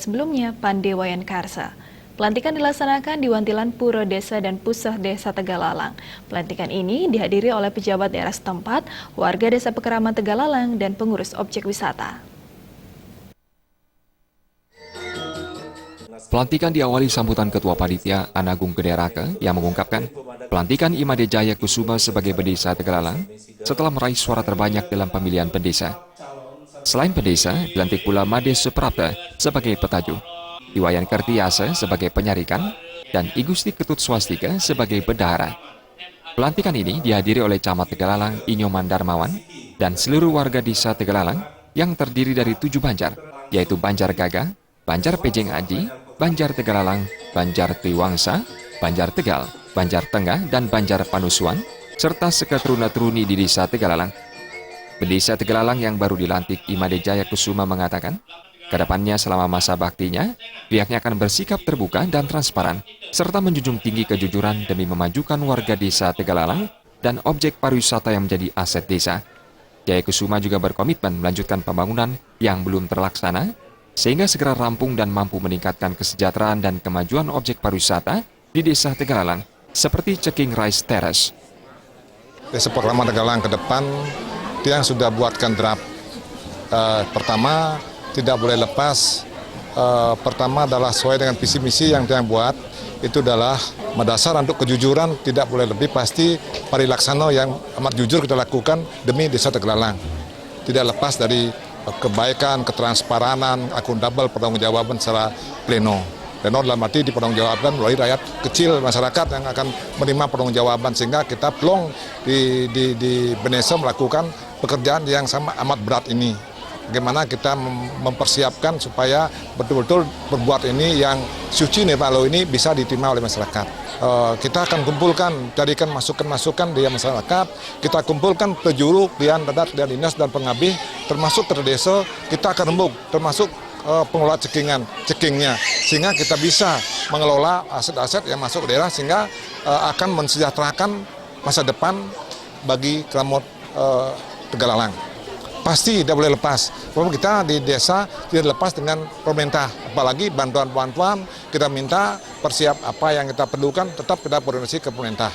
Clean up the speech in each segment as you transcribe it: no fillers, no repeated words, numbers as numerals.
sebelumnya Pandewayan Karsa. Pelantikan dilaksanakan di Wantilan Puro Desa dan Pusat Desa Tegalalang. Pelantikan ini dihadiri oleh pejabat daerah setempat, warga Desa Pekeraman Tegalalang, dan pengurus objek wisata. Pelantikan diawali sambutan Ketua Panitia Anagung Gede Rake yang mengungkapkan pelantikan Imade Jaya Kusuma sebagai Pendesa Tegalalang setelah meraih suara terbanyak dalam pemilihan pendesa. Selain pendesa, dilantik pula Made Suprapta sebagai petaju, Iwayan Kertiase sebagai penyarikan, dan Igusti Ketut Swastika sebagai bendahara. Pelantikan ini dihadiri oleh Camat Tegalalang Inyoman Darmawan dan seluruh warga desa Tegalalang yang terdiri dari 7 banjar, yaitu Banjar Gaga, Banjar Pejeng Aji, Banjar Tegalalang, Banjar Triwangsa, Banjar Tegal, Banjar Tengah, dan Banjar Panusuan, serta seketeruna-teruni di desa Tegalalang. Pendesa Tegalalang yang baru dilantik Imade Jaya Kusuma mengatakan, kedepannya selama masa baktinya, pihaknya akan bersikap terbuka dan transparan, serta menjunjung tinggi kejujuran demi memajukan warga desa Tegalalang dan objek pariwisata yang menjadi aset desa. Jaya Kusuma juga berkomitmen melanjutkan pembangunan yang belum terlaksana, sehingga segera rampung dan mampu meningkatkan kesejahteraan dan kemajuan objek pariwisata di desa Tegalalang, seperti Ceking Rice Terrace. Desa Pekeraman Tegalalang ke depan, yang sudah buatkan draft. Pertama, tidak boleh lepas. Pertama adalah sesuai dengan visi misi yang dia buat. Itu adalah mendasar untuk kejujuran, tidak boleh lebih, pasti parilaksana yang amat jujur kita lakukan demi desa Tegalalang. Tidak lepas dari kebaikan, ketransparanan, akuntabel, pertanggungjawaban secara pleno. Pleno dalam arti dipertanggungjawabkan melalui rakyat kecil, masyarakat yang akan menerima pertanggungjawaban, sehingga kita plong di Benesa melakukan pekerjaan yang sama amat berat ini. Bagaimana kita mempersiapkan supaya betul-betul berbuat ini yang suci nih Pak Lo ini bisa diterima oleh masyarakat. Kita akan kumpulkan, jadikan masukan-masukan dari masyarakat, kita kumpulkan pejuru, pilihan dadat, dan dinas, dan pengabih, termasuk terdesa, kita akan rembuk, termasuk pengelola cekingnya, sehingga kita bisa mengelola aset-aset yang masuk ke daerah, sehingga akan mensejahterakan masa depan bagi Kramot Tegalalang. Pasti tidak boleh lepas. Kalau kita di desa tidak lepas dengan pemerintah, apalagi bantuan-bantuan kita minta persiap apa yang kita perlukan, tetap kita koordinasi ke pemerintah,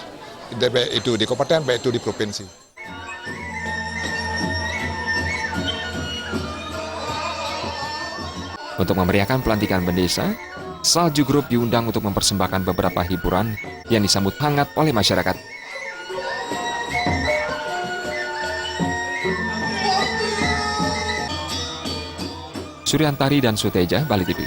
baik itu di kabupaten, baik itu di provinsi. Untuk memeriahkan pelantikan pendesa, Salju Group diundang untuk mempersembahkan beberapa hiburan yang disambut hangat oleh masyarakat. Suryantari dan Suteja, Bali TV.